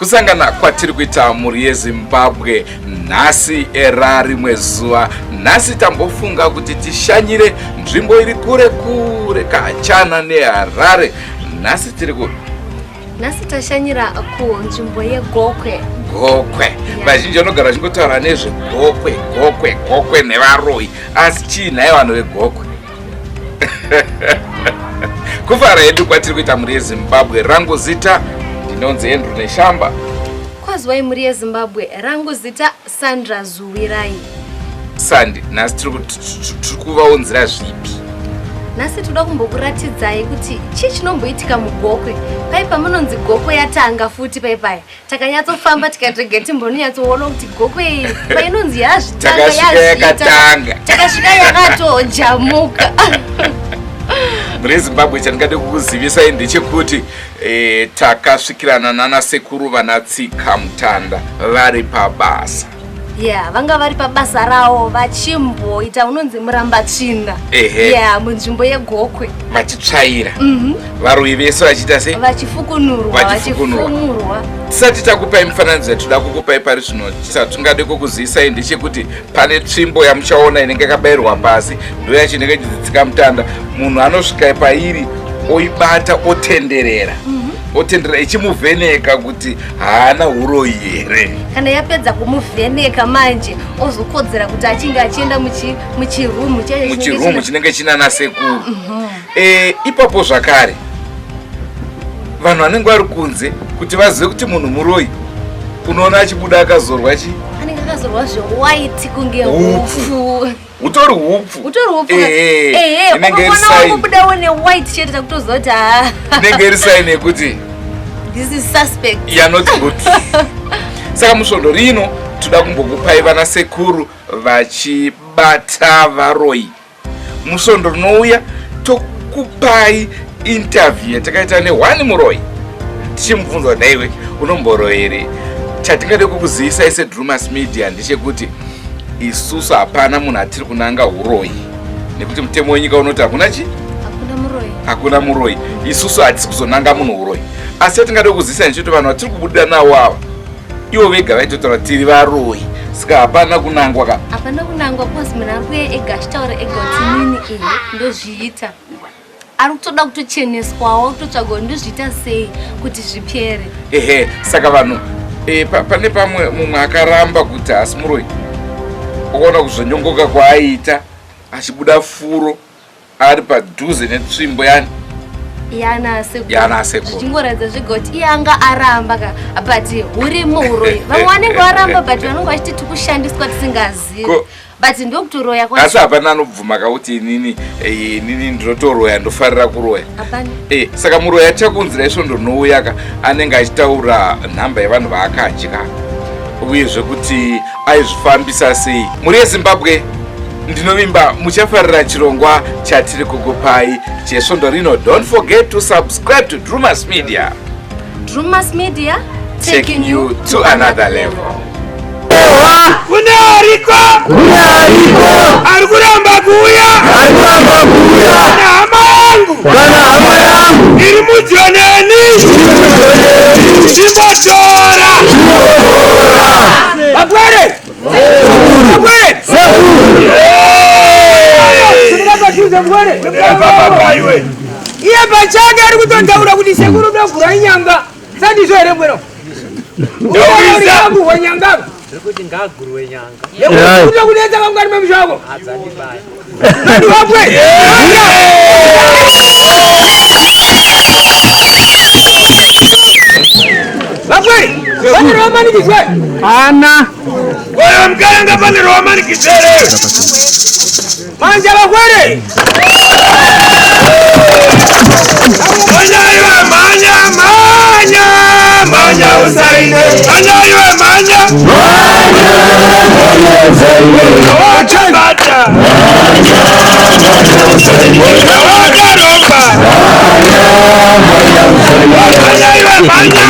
kusangana kwatiri kuita mhuri yeZimbabwe nhasi era rimwe zuva. Nhasi tambofunga kuti tishanyire nzvimbo iri kure kure kachana neHarare. Nhasi tiri ku nhasi tashanyira kunzvimbo yeGokwe. Gokwe. Vazhinji vanogara vachingotaura nezveGokwe, Gokwe, Gokwe nevaroyi. Asi chii nhai vanhu veGokwe? Kuvara hedu kwatiri kuita mhuri yeZimbabwe. Rangu zita ndinonzi Andrew Neshamba. Kwazwai mhuri yeZimbabwe. Rangu zita Sandra Zuwirai. Sandi, nhasi tiri kuvaunzira zvipi? Nhasi toda kumbokuratidzai kuti chii chinomboitika muGokwe. Pai pamunonzi Gokwe yatanga futi paipaya. Takanyatsofamba tikatege timbonyatsooona kuti Gokwe painonzi yazvitanga yakatanga. Takasvika yakatojamuka. Mhuri yeZimbabwe chandingade kukuzivisai ndechekuti takasvikirana nana sekuru vanatsika mutanda vari pabasa. Vanga vari pabasa ravo vachimboita unonzi murambatsvinda. Munzvimbo yeGokwe vachitsvaira. Varoyi vese vachiita sei? Vachifumurwa. Tisati takupai mufananidzo yatoda kukupai pari zvino, chatingade kukuzivisai ndechekuti pane tsvimbo yamuchaona inenge yakabayirwa pasi, ndo yacho inenge ichidzitsika mutanda. Munhu anosvika pairi oibata otenderera. Otenderera ichimuvheneka kuti haana uroyi here. Kana yapedza kumuvheneka manje ozokodzera kuti achinge achienda muchirumu chinenge chinana sekuru. Ipapo zvakare vanhu vanenge vari kunze kuti vazive kuti munhu muroyi, unoona achibuda akazorwa chi? Anenge akazorwa zvewaiti kunge hupfu. Utori hupfu. Inenge iri sign. Kubudawo newhite chete takutoziva kuti inenge iri sign yekuti this is suspect. Not good. Saka musvondo rino toda kumbokupai vana sekuru vachibata varoyi. Musvondo rinouya tokupai interview yatakaita nehwani muroyi tichimubvunza kuti iwe unomboroyi here. Chatingade kukuzivisai seDrumas Media ndechekuti isusu hapana munhu atiri kunanga uroyi, nekuti mutemo wenyika unoti hakuna chi? Hakuna muroyi. Isusu hatisi kuzonanga munhu uroyi. Asi chatingade kukuzivisai ndechekuti vanhu vatiri kubuda navo ava ivo vega vaitotaura tiri varoyi. Saka hapana kunangwa ka? Hapana kunangwa because munhu ari kuye ega achitaura ega kuti nini ndozviita. Ari kutoda kutocheneswawo kutotsvaga ndozviita sei kuti zvipere. Saka vanhu pane pamwe mumwe akaramba kuti hasi muroyi, ukaona kuzonyongoka kwaaiita achibuda furo ari padhuze netsvimbo yana sekuru. Zvichingoratidza zvega kuti iye anga aramba but hurimo uroyi. Vamwe vanenge varamba but vanenge vachiti tikushandiswa tisingazivi. But ndokutoroya kwacho. Asi hapana anobvuma kuti inini ndinotoroya ndofarira kuroya. Hapana. Saka muroyi achakunzira isvondo rinouya anenge achitaura nhamba yevanhu vaakadya uyezve kuti aizvifambisa sei. Mhuri yeZimbabwe ndinovimba muchafarira chirongwa chatiri kukupai chesvondo rino. Don't forget to subscribe to Drumas Media. Drumas Media, taking you to another level. Kunariko arikuramba kuuya kana hama yangu iri mujoneni chimbotora Vapwere iye pachake ari kutotaura kuti sekuru ndogura nyanga sandizvo here mbweno uaangu wenyanga kuti ngaguru wenyanga kuti kunetsa kamngani memushako nandi vapwe vapwe pane romanikizwe ana oyo mkalanga pane romanikizere manja vakwere manya usaine manya wachangata manya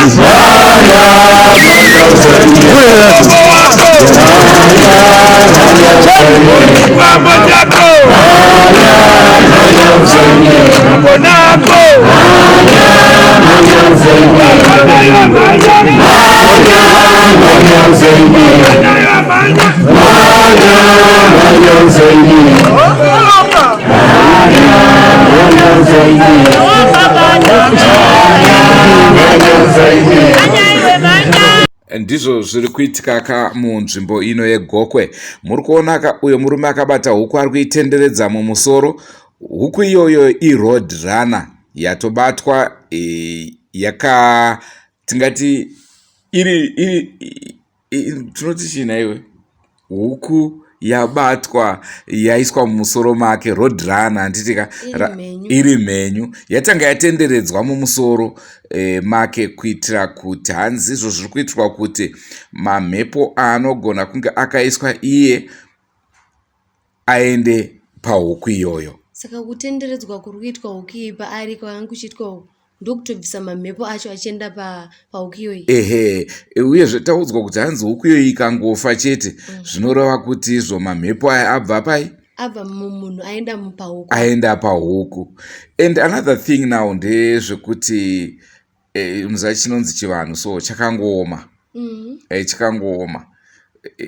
ndizvo zviri kuitika munzvimbo ino yeGokwe. Muri kuona uyo murume akabata huku ari kuitenderedza mumusoro. Huku iyoyo iroad runner yatobatwa tingati tunoti china iwe huku yabatwa yaiswa mumusoro make, road runner anditika iri mhenyu yatanga yatenderedzwa mumusoro make kuitira kuti hanzi izvo zviri kuitirwa kuti mamhepo anogona kunge akaiswa iye aende pahuku iyoyo. Saka kutenderedzwa kuri kuitwa huku iyi paari kwanga kuchiitwa huku ndokutobvisa mamhepo acho achienda pahuku iyoyi. Uyezve taudzwa kuti hanzi huku iyoyi ikangofa chete zvinoreva kuti izvo mamhepo aya abva pai? Abva mumunhu aenda pahuku. And another thing now ndezvekuti chinonzi chivanhu so chakangooma. Chakangooma.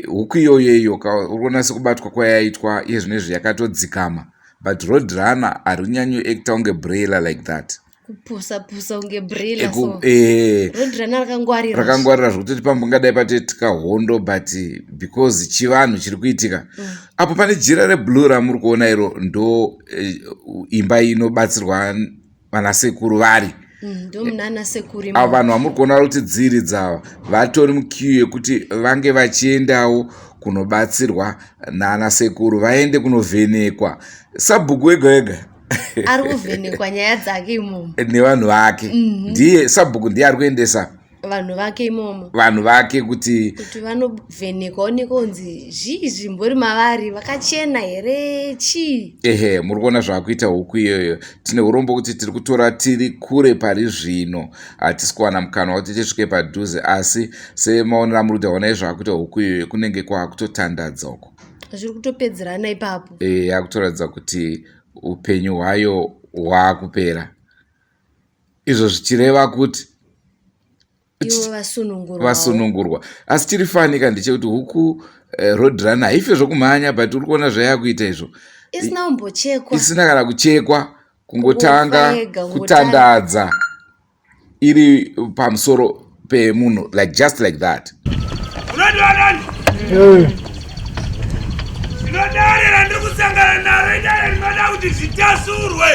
Huku iyoyo urikuona sekubatwa kwayaitwa iye zvinezvi yakatodzikama. But road runner harinyanyo acta unge brailer like that. Kupusa unge brailer so. Road runner rakangwarira zvekutoti pambungadai patoitika hondo, but because chivanhu chiri kuitika. Apo pane jira reblue ramuri kuona iro ndo imba inobatsirwa vanasekuru vari. Ava vanhu vamuri kuona kuti dziri dzava vatori mukiu yekuti vange vachiendawo kunobatsirwa nanasekuru vaende kunovhenekwa. Sabhuku wega wega ari kuvhenekwa nyaya dzake imomo nevanhu vake. Ndiye sabhuku ndiye ari kuendesa vanhu vake imomo, vanhu vake kuti vanovhenekwa oneka kunzi zvii zvimbori mavari vakachena here chii. Muri kuona zvaakuita huku iyoyo. Tine urombo kuti tiri kutora tiri kure pari zvino, hatisi kuwana mukana wekuti tisvike padhuze, asi semaonera muri kuti haonai zvaakuita huku iyoyo kunenge kwaakutotandadza uko, zviri kutopedzerana ipapo. Akutoratidza kuti upenyu hwayo hwaakupera, izvo zvichireva kuti vasunungurwa. Asi chirifanika ndechekuti huku road runner haife zvokumhanya, but uri kuona zvaakuita izvo isina kana kuchekwa, kungotanga kutandadza iri pamusoro pemunhu, like just like that. Zvinodarira ndiri kusangana naro idare rinoda kuti zvitasurwe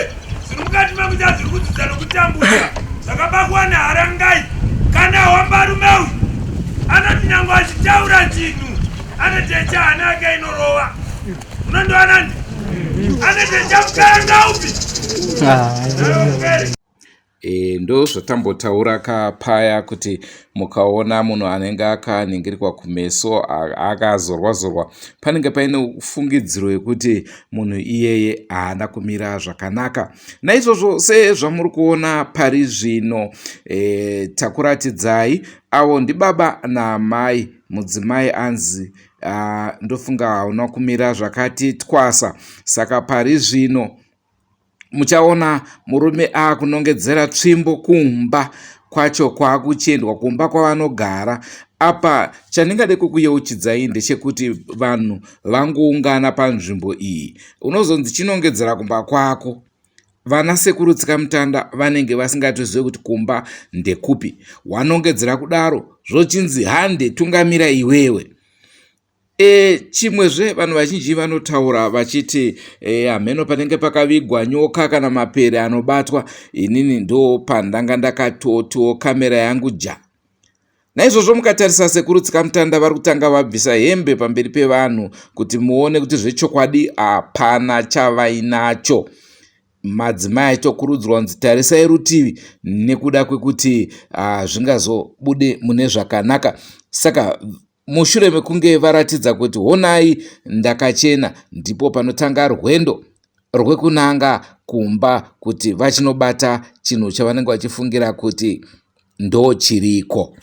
zviri mukati memuta zviri kudzidza nokutambudza zvakabakwa neharangai. Kana wambarume uyu anoti nyange achitaura chinhu anotecha hana yake inorova. Unondoona ndi anotecha mukaranga upi? Ndo zvatambotaura kapaya kuti mukaona munhu anenge akaningirikwa kumeso akazorwa panenge paine fungidziro yekuti munhu iyeye haana kumira zvakanaka. Naizvozvo sezvamuri kuona pari zvino, takuratidzai avo ndibaba namai. Mudzimai anzi ndofunga hauna kumira zvakati twasa, saka pari zvino muchaona murume akunongedzera tsvimbo kumba kwacho kwakuchiendwa kumba kwavanogara. Apa chandingade kukuyeuchidzai ndechekuti vanhu vangoungana panzvimbo iyi. Unozonzi chinongedzera kumba kwako, vana sekuru tsika mutanda vanenge vasingatozivi kuti kumba ndekupi. Wanongedzera kudaro zvochinzi hande tungamira iwewe. Chimwezve vanhu vazhinji vanotaura vachiti hameno panenge pakavigwa nyoka kana mapere anobatwa, inini ndo pandanga ndakatoto kamera yangu ja. Naizvozvo mukatarisa sekuru tsika mutanda vari kutanga vabvisa hembe pamberi pevanhu kuti muone kuti zvechokwadi hapana chavainacho. Madzimai aitokurudzirwa kunzi tarisai rutivi nekuda kwekuti zvingazobude mune zvakanaka. Saka mushure mekunge varatidza kuti honai ndakachena, ndipo panotanga rwendo rwekunanga kumba kuti vachinobata chinhu chavanenge vachifungira kuti ndo chiriko.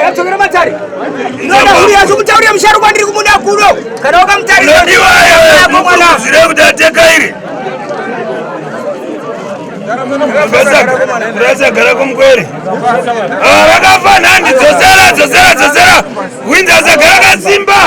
Atogera matari. Nona uri azumutauria msharu kwandiri kumunda kuno. Kana wakamtari. akasagara kumkwere vakafana handi dzosera winzi asagara kasimba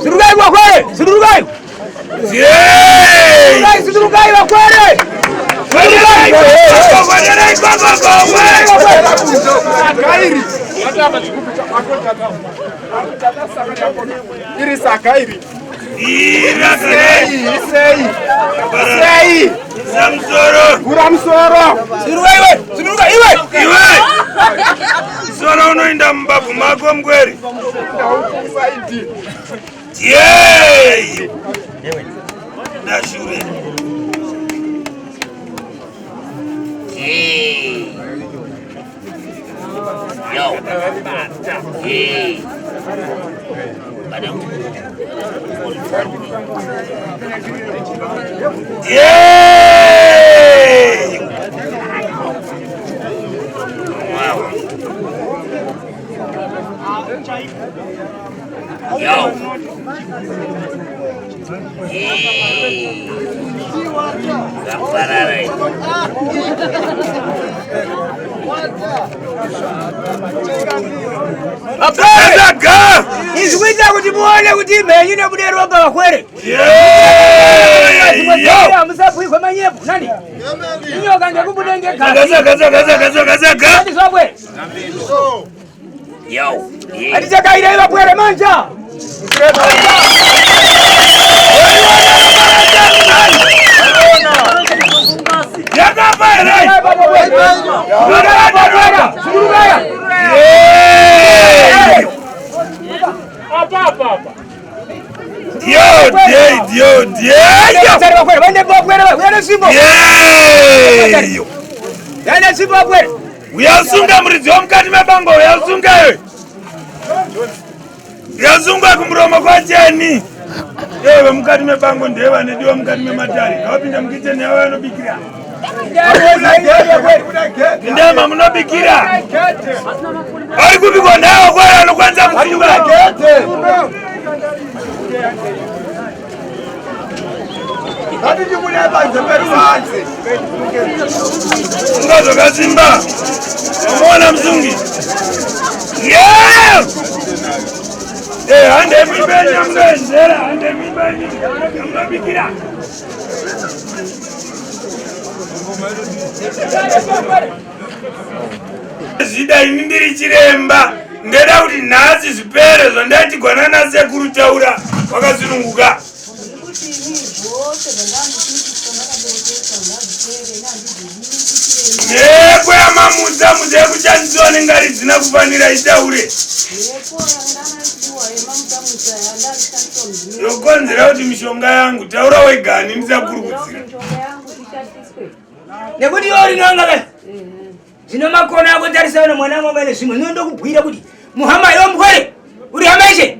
Surugai wakwere, surugai. Surugai wakwere. Soro unoinda mubvuma komkweri. Dashure. Yo. Yo. Apega! Izwita kuti muone kuti menyu nebude roga wakwere. Yo, musafu kwa manyepu nani? Inyo kanje kubudenge ka. Gaza. Ndi sobwe. Yo. Alitaka ile wakwere manja. Uyasunga muridzi womukati mebango uyasunga iwe. Uyasunga kumuromo kwa cheni. Ewe mukati mebango ndiye vanediwa mukati mematari. Ngawapinda mukiteni yawe anobikira. Ndema munobikira. Ari kubikwa nawo kwa anokwanza kusunga. Ngazo kasimba. Omona mzungi. Yeah! Ande mibenya mgenzera, ande mibenya mgabikira. Zida inindiri chiremba, ndeda kuti nhasi zvipere zvandati gwanana sekuru taura wakazvinunguka. Kweyamamudza mudze kuchandisiwa nengari dzina kufanira itaure. Yokonzera kuti mishonga yangu taura wegani ndisakurukudzira. Nekuti yori nanga zvino makona akutarisa na mwana mama ine zvimwe ndondo kubhuira kuti muhama yomkwere uri hamaishe.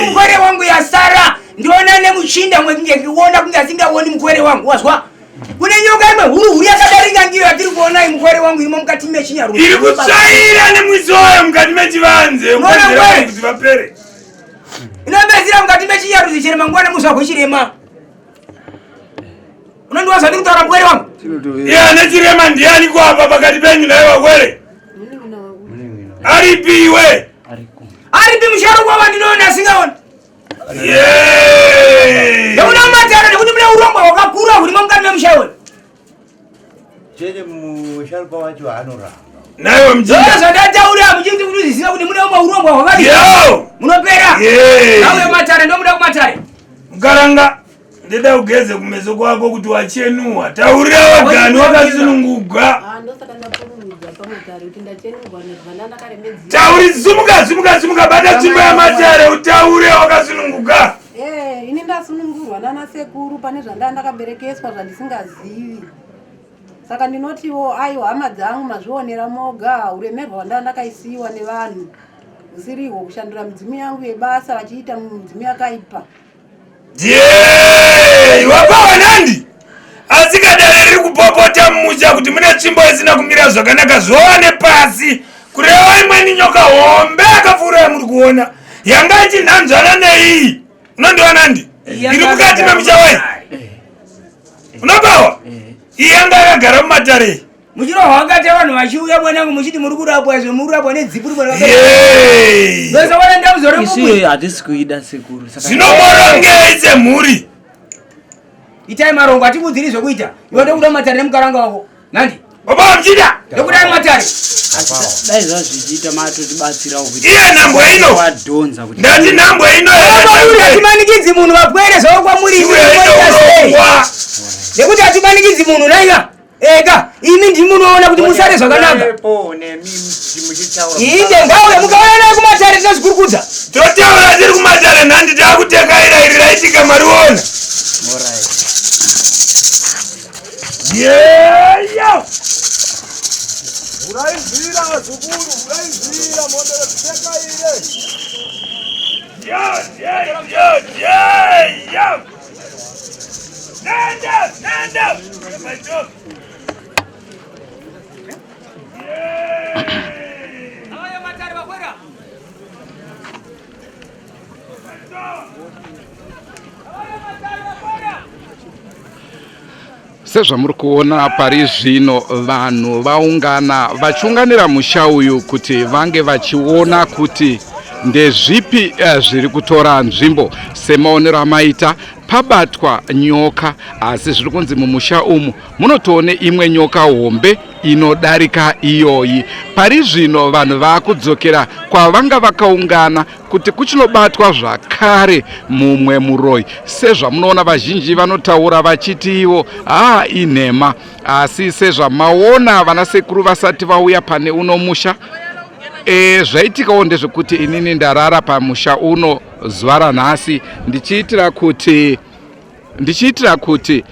Mkwere wangu yasara ndiona nemuchinda mwekinge kuona kunge asingaoni mkwere wangu wazwa. Kune nyoka imwe huru yakadaringa ngiyo atiri kuona mkwere wangu imo mukati mechinyaro. Iri kutsaira nemwizoyo mukati mechivanze ukonzera kuti vapere. Inambezira mukati mechinyaro zichirema mangwana musakuchirema. Unondiwaza ndi kutaura mkwere wangu? Ya nechirema ndiani kwapa pakati penyu naye wakwere? Aripi iwe? Aripi msharo kwa wandinoona asingaona. Ndakuna matara ndikuti mune urombo wakakura kuti mukati memshauri. Jeje musharuka wacho anoramba. Nayo mjinga. Sasa ndataura mjinga kuti zisiza kuti mune urombo wakati. Yo! Munopera. Nawe matara ndo muda kumatare. Mukaranga ndeda ugeze kumeso kwako kuti wachenuwa. Taurira wagani wakasununguka. Tauri zumuka bada tsumba ya matare utaure wakasununguka. Ini ndasunungurwa nana sekuru pane zvandakaberekeswa zvandisingazivi. Saka ndinotiwo aiwa hama dzangu mazvionera moga uremerwa wandandakaisiwa nevanhu. kusiriwo kushandura midzimu yangu yebasa vachiita midzimu yakaipa. Wapawa Nandi asikadare riri kupopota mumusha kuti mune tsvimbo isina kumira zvakanaka zvoone pasi kureva imweni nyoka hombe akapfuura yamuri kuona yanga ichinhanzvana neiyi. Unondiwa Nandi iri mukati memusha wai unopawa iyi yanga yakagara mumatare muchiro hwakati vanhu vachiuya bwanangu muchiti muri kurapwa izvo muri kurapwa nedzipu hatisi kuida sekuru zvinomorongei semhuri. itai marongo atibudziri zvokuita iwe ndokuda mumatare nemukaranga wako Nandi baba muchida ndokuda mumatare dai zvazvichiita matotibatsirawo kuti iye nhambwe ino ndati nhambwe ino atimanikidzi munhu vapwere zvavo kwamuri nekuti atimanikidzi munhu naiya ega imi ndimunoona kuti musare zvakanaka inde ngauye mukaona naye kumatare tinozvikurukudza totaura tiri kumatare Nandi taakutekaira iri raitika mariona yeyo uraizvira vazukuru uraizvira mondero tekaire sezvamuri kuona pari zvino vanhu vaungana vachiunganira musha uyu kuti vange vachiona kuti ndezvipi zviri kutora nzvimbo. Semaonero amaita pabatwa nyoka, asi zviri kunzi mumusha umu munotoone imwe nyoka hombe inodarika iyoyi. Pari zvino vanhu vakudzokera kwavanga vakaungana kuti kuchinobatwa zvakare mumwe muroyi. Sezvamunoona vazhinji vanotaura vachiti ivo inhema, asi sezvamaona vanasekuru vasati vauya pane uno musha, zvaitikawo ndezvekuti inini ndarara pamusha uno zuva ranhasi ndichiitira kuti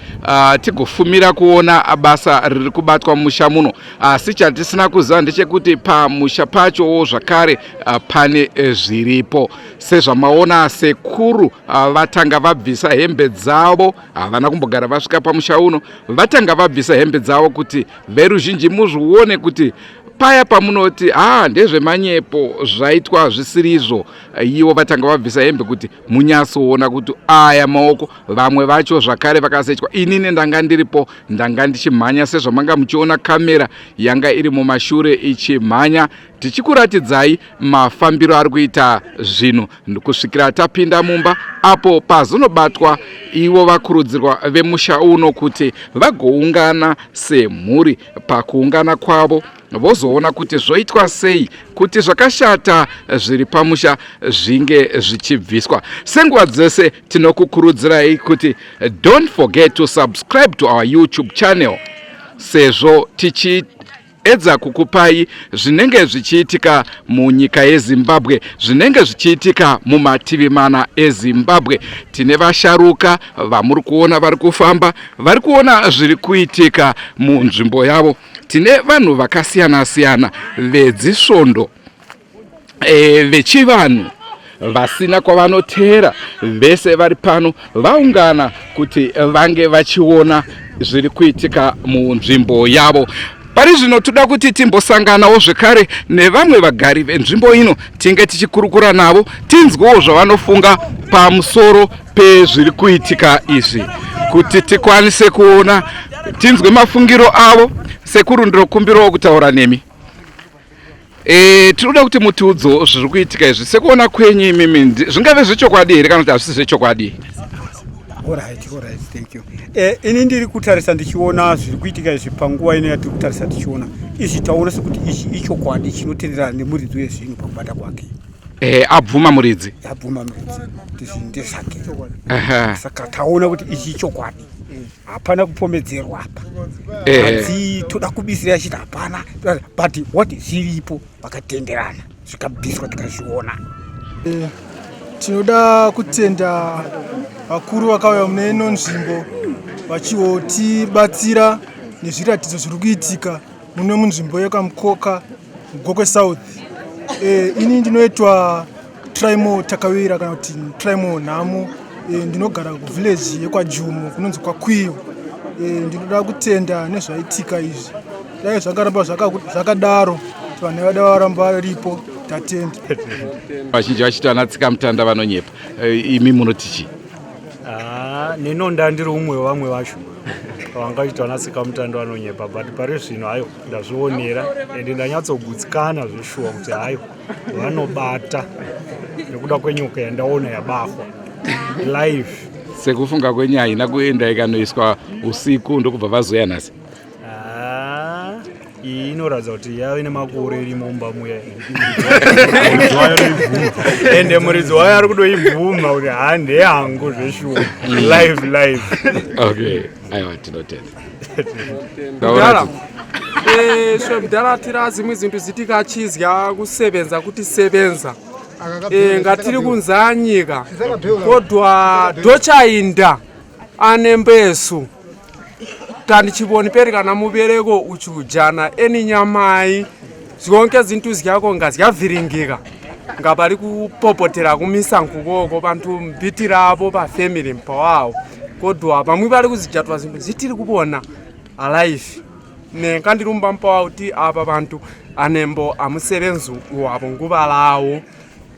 tigofumira kuona basa riri kubatwa mumusha muno. Asi chatisina kuziva ndechekuti pamusha pachowo zvakare pane zviripo. Sezvamaona sekuru vatanga vabvisa hembe dzavo, havana kumbogara vasvika pamusha uno, vatanga vabvisa hembe dzavo kuti veruzhinji muzvione kuti paya pamunoti ndezvemanyepo zvaitwa zvisirizvo, ivo vatanga vabvisa hembe kuti munyatsoona kuti aya maoko. Vamwe vacho zvakare vakasetwa. Inini ndanga ndiripo, ndanga ndichimhanya sezvamanga muchiona kamera yanga iri mumashure ichimhanya, tichikuratidzai mafambiro ari kuita zvinhu kusvikira tapinda mumba apo pazonobatwa ivo vakurudzirwa vemusha uno kuti vagoungana semhuri. Pakuungana kwavo vozoona kuti zvoitwa sei kuti zvakashata zviri pamusha zvinge zvichibviswa. Senguva dzese tinokukurudzirai kuti don't forget to subscribe to our YouTube channel, sezvo tichiedza kukupai zvinenge zvichiitika munyika yeZimbabwe, zvinenge zvichiitika mumativi mana eZimbabwe. Tine vasharuka vamuri kuona vari kufamba, vari kuona zviri kuitika munzvimbo yavo. Tine vanhu vakasiyana siyana, vedzisvondo, vechivanhu, vasina kwavanotera, vese vari pano vaungana kuti vange vachiona zviri kuitika munzvimbo yavo. Pari zvino toda kuti timbosanganawo zvekare nevamwe vagari venzvimbo ino, tinge tichikurukura navo, tinzwewo zvavanofunga pamusoro pezviri kuitika izvi, kuti tikwanise kuona, tinzwe mafungiro avo. Sekuru ndirokumbirawo kutaura nemi. Tinoda kuti mutiudze zviri kuitika izvi, sekuona kwenyu imimi zvingave zvechokwadi here kana kuti hazvisi zvechokwadi? Alright, thank you. Ini ndiri kutarisa ndichiona zviri kuitika izvi panguva ino yatiri kutarisa ndichiona izvi taona sekuti ichi ichokwadi chinotenderana nemuridzi wezvinhu pakubata kwake. Abvuma muridzi. Abvuma muridzi. Ndezvake. Saka taona kuti ichi ichokwadi. Hapana kupomedzerwa apa. Asi toda kubisira achiti hapana, but what zviripo vakatenderana zvikabviswa tikazviona. Tinoda kutenda vakuru vakauya mune ino nzvimbo vachivotibatsira nezviratidzo zviri kuitika mune munzvimbo yakamukoka Gokwe South. ini ndinoitwa Traimo Takawira kana kuti Traimo Nhamu. Ndinogara kuvillage yekwaJumo kunonzi kwaKwiyo. Ndinoda kutenda nezvaitika izvi. Dai zvakaramba zvakadaro vanhu vada varamba varipo tatenda. Vazhinji vachiti vanatsika mutanda vanonyepa. Imi munotichi? Ninonda ndiri umwe wevamwe vacho vangachiti vanatsika mutanda vanonyepa, but pari zvino hayo ndazvionera ende ndanyatsogutsikana zveshuwa kuti hayo vanobata nekuda kwenyoka yandaona yabafwa live. Sekufunga kwenye haina kuenda ikanoiswa usiku ndokubva vazoya nhasi? Iyi inoratidza kuti yave nemakore iri mumba muya ende muridzi wayo ari kudoibvuma kuti handehangu zveshuwa live. Okay, aiwa tinotenda. Mudhara tiri zimwe zintu zitikachizya kusebenza kuti sebenza ngatiri kunza nyika kodwa dochainda ane mbesu tandichiboni peri kana mubereko uchujana eni nyamai zvonke zintu zyako ngaziyavhiringika ngapari kupopotera kumisa nkukoko bantu mbitiravo pafamily mpawawo kodwa pamwe pari kuzijatwa zintu zitiri kubona alive nekandirumba mpawawo kuti apa bantu anembo amusebenzi wavo nguva lawo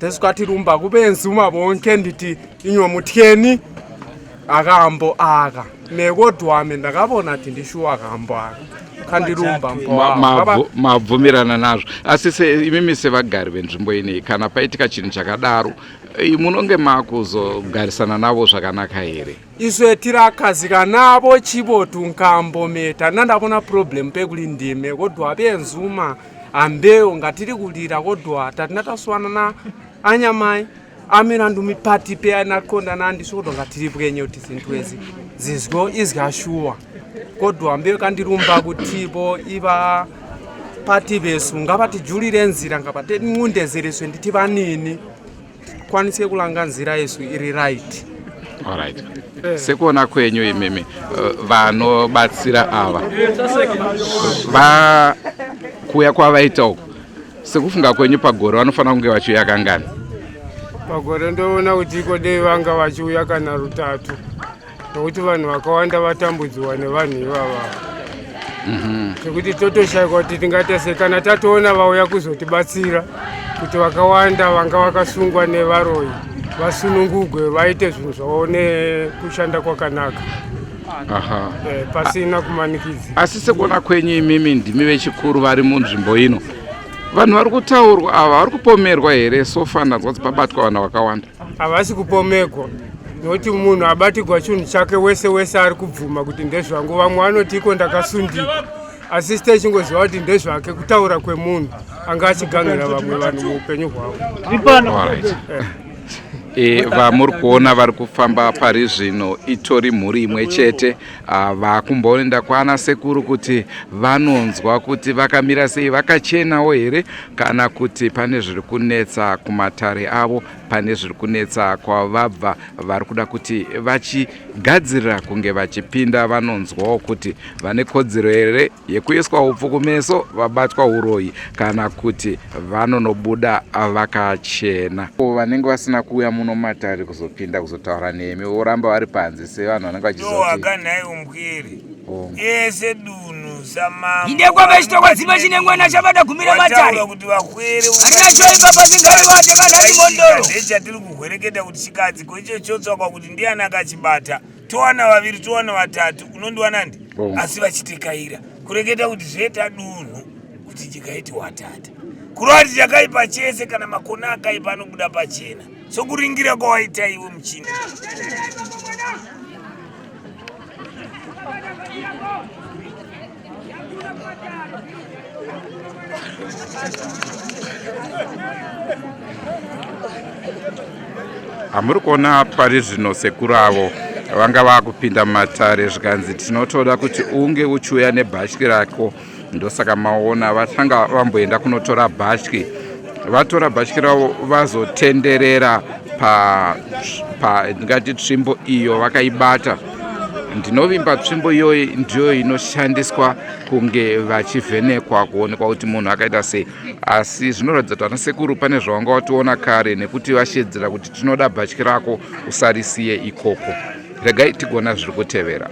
tesikwatirumba kubenzuma bonke nditi inywa mutyeni akambo aka nekodwa ame ndakabona kuti ndishuwa akambo aka kandirumba mabvumirana nazvo. Asi imimi sevagari venzvimbo ineyi kana paitika chinhu chakadaro munonge makuzogarisana navo zvakanaka here? Iswe tirakazika navo chivotu nkambometa nandakona problem pekuli ndime kodwa benzuma ambeyo ngatiri kulira kodwa tatinatasuwana na anyamai amirandu mipati pe nakonda nandiso kodwa ngatiri bwenye kuti zintu ezi zizgo izgashuwa kodwa ambeyo kandirumba kutipo iva pati besu ngapati julire nzira ngapati ngundezereswe nditi vanini kwanise kulanga nzira yesu iri right. Alright. Sekuona kwenyu imimi vanobatsira ava kuya kwavaita uko sekufunga kwenyu pagore vanofanira kunge vachiuya kangani? Pagore ndoona kuti kodei vanga vachiuya kana rutatu nokuti vanhu vakawanda vatambudziwa nevanhu ivava zvekuti totoshayikwa kuti tingatese kana tatoona vauya kuzotibatsira kuti vakawanda vanga vakasungwa nevaroyi vasunungugwe vaite zvinhu zvavo nekushanda kwakanaka pasina kumanikidzi. Asi sekuona kwenyu imimi ndimi vechikuru vari munzvimbo ino vanhu vari kutaurwa ava vari kupomerwa here sofanira kuti pabatwa vanhu vakawanda? Havasi kupomerwa nokuti munhu abatirwa chinhu chake wese ari kubvuma kuti ndezvangu. Vamwe vanoti iko ndakasundika asi techingoziva kuti ndezvake kutaura kwemunhu anga achigangira vamwe vanhu muupenyu hwavo. Vamuri kuona vari kufamba pari zvino itori mhuri imwe chete vakumboenda kwana sekuru kuti vanonzwa kuti vakamira sei, vakachenawo here kana kuti pane zviri kunetsa kumatare avo, pane zviri kunetsa kwavabva vari kuda kuti vachigadzirira kunge vachipinda vanonzwawo kuti vane kodzero here yekuiswa upfu kumeso vabatwa uroyi kana kuti vanonobuda vakachena. Vanenge vasina kuuya muno matare kuzopinda kuzotaura nemi oramba vari panze sevanhu vanenge vachizoti akanhai umkwiri ese dunhu samambo indekwa chitokwa dzima chinengwana chabada gumira matare kuti vakwere arina choimba pasingari vate vanati mondoro ndechatiri kuhwereketa kuti chikadzi koicho chotsvakwa kuti ndiani akachibata towana vaviri towana vatatu unondiwana ndi asi vachitekaira kureketa kuti zveta dunhu kuti chikaiti watata kurati chakaipa chese kana makona akaipa anobuda pachena sokuringira kwawaita iwe muchini. Hamuri kuona pari zvino sekuru avo vanga vakupinda matare zvikanzi tinotoda kuti unge uchiuya nebhatyi rako, ndosaka maona vatanga vamboenda kunotora bhatyi. Vatora bhatyi ravo vazotenderera ngati tsvimbo iyo vakaibata Ndinovimba tsvimbo iyoyi ndiyo inoshandiswa kunge vachivhenekwa kuonekwa kuti munhu akaita sei, asi zvinoratidza kuti vana sekuru pane zvavanga wationa kare nekuti vashedzera kuti tinoda bhatyi rako usarisiye ikoko. Regai tigona zviri kutevera.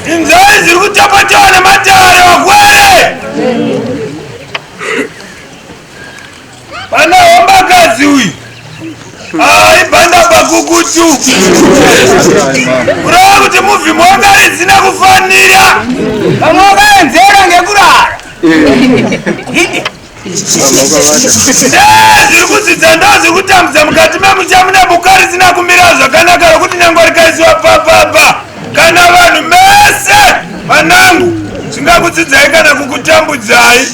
Inzai ziri kutapatana nematare vakwere. Pana wambakazi uyu ibhanda pakukutu kurava kuti muvhimo wakari zina kufanira pamwe wakaenzera ngekurara ziri kudzidza ndo ziri kutambudza mukati memusha mune bukari zina kumira zvakanaka rokuti nyange rikaisiwa papapa kana vanhu mese vanangu zvingakudzidzai kana kukutambudzai.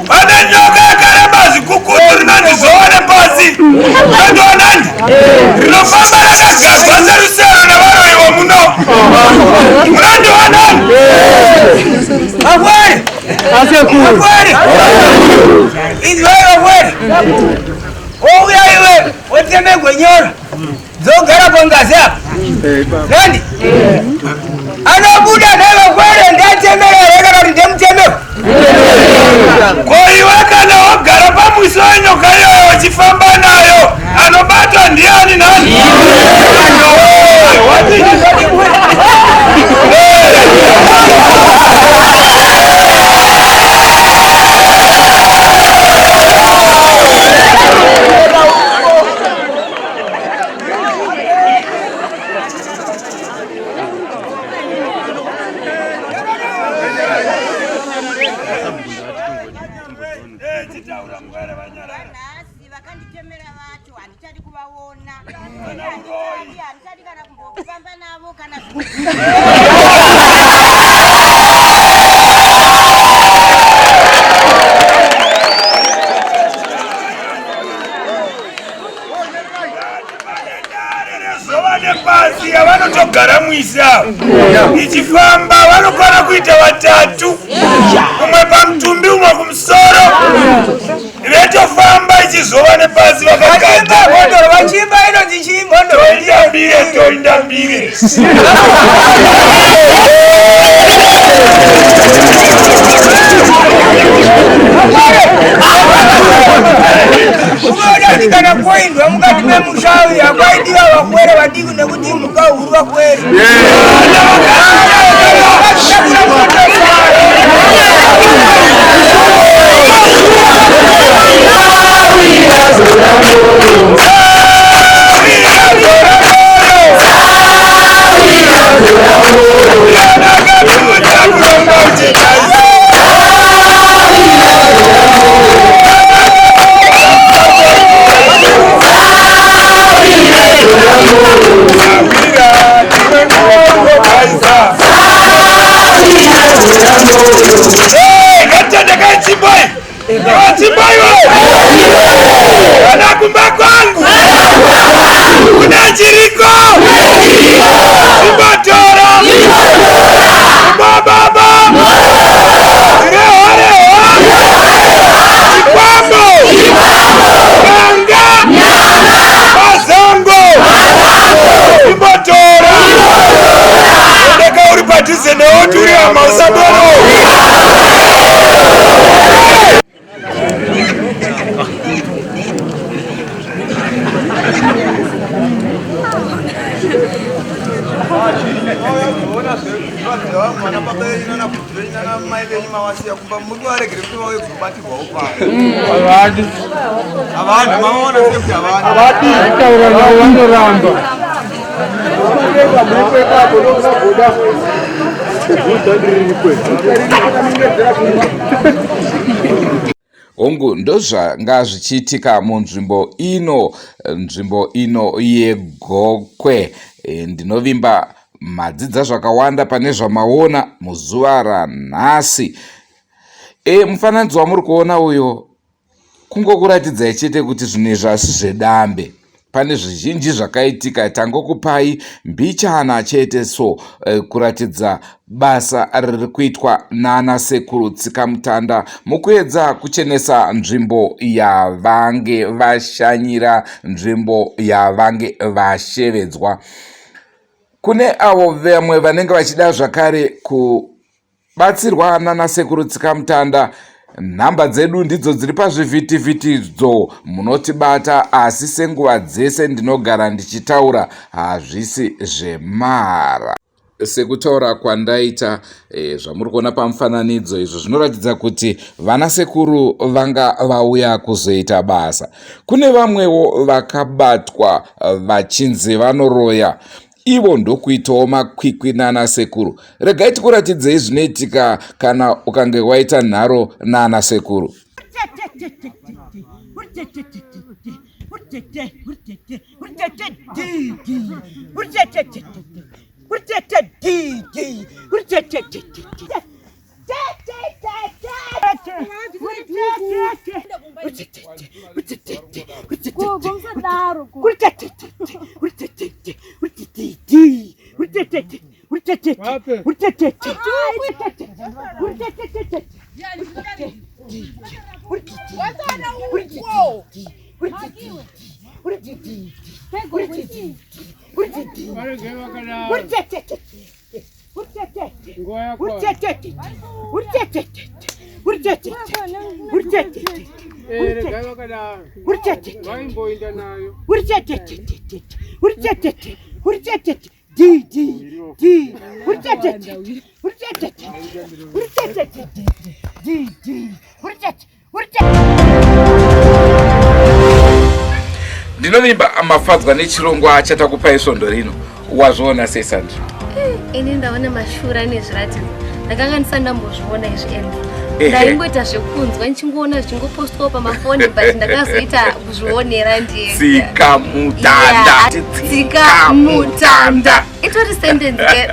Pane nyoka yakareba zvikukutu rinondizoone pasi rinondoonani rinofamba rakagagwa serusero nevaroyiwo muno munondionani vakwere izvai vakwere ouya iwe wotemegwenyora dzogara pangazi apa nandi anobuda nevakwere ndatemerere kana kuti ndemutemero koiwe kana wagara pamwiso wenyoka iyoyo wachifamba nayo anobatwa ndiani nani? Pasi yavanotogara mwisa ichifamba vanokwana kuita vatatu, umwe pamutumbi umwe kumusoro, vetofamba ichizova nepasi vakagada vachimba inonzi chimbondoro toindambire umaodati kana koindwa mukati memushawi yakwaidiwa vakwere vadiki nekuti mukahuru vakwere anakumba kwangu kuna chiriko ibotora ibobaba irehoreho ikwambo kanga mazongo ibotora ndeka uri padhuze neoti uri amausadoro hongu ndozvanga zvichiitika munzvimbo ino yeGokwe. Ndinovimba madzidza zvakawanda pane zvamaona muzuva ranhasi. Mufananidzo wamuri kuona uyo kungokuratidzai chete kuti zvinhu izvi zvasi zvedambe. pane zvizhinji zvakaitika. Tangokupai mbichana chete so kuratidza basa riri kuitwa nana sekuru tsikamutanda mukuedza kuchenesa nzvimbo yavange vashanyira, nzvimbo yavange vashevedzwa. Kune avo vamwe vanenge vachida zvakare kubatsirwa nana sekuru tsikamutanda, nhamba dzedu ndidzo dziri pazvivhitivhitidzo, munotibata. Asi senguva dzese ndinogara ndichitaura, hazvisi zvemahara. Sekutaura kwandaita, zvamuri kuona pamufananidzo izvo zvinoratidza kuti vana sekuru vanga vauya kuzoita basa. Kune vamwewo vakabatwa vachinzi vanoroya, ivo ndokuitawo makwikwi nana sekuru. Regai tikuratidzei zvinoitika kana ukange waita nharo nana sekuru. Ndinovimba amafadzwa nechirongwa chatakupai svondo rino. Wazviona sei Sandra? Ini ndaona mashura nezviratidzo. Ndakanga ndisandambozviona izvi ende. Ndaingoita zvekunzwa nichingoona zvichingopostwa pamafoni, but ndakazoita kuzvionera ndiye. Tsikamutanda. Tsikamutanda. Itori sentence ke.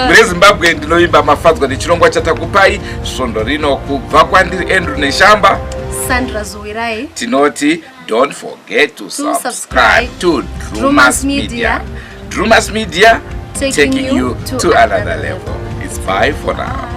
Mune Zimbabwe ndinovimba mafadzwa nechirongwa chatakupai svondo rino kubva kwandiri Andrew Neshamba. Sandra Zuwirai. Tinoti don't forget to subscribe to Drumas Media. Drumas Media, taking you to another level. It's bye for now.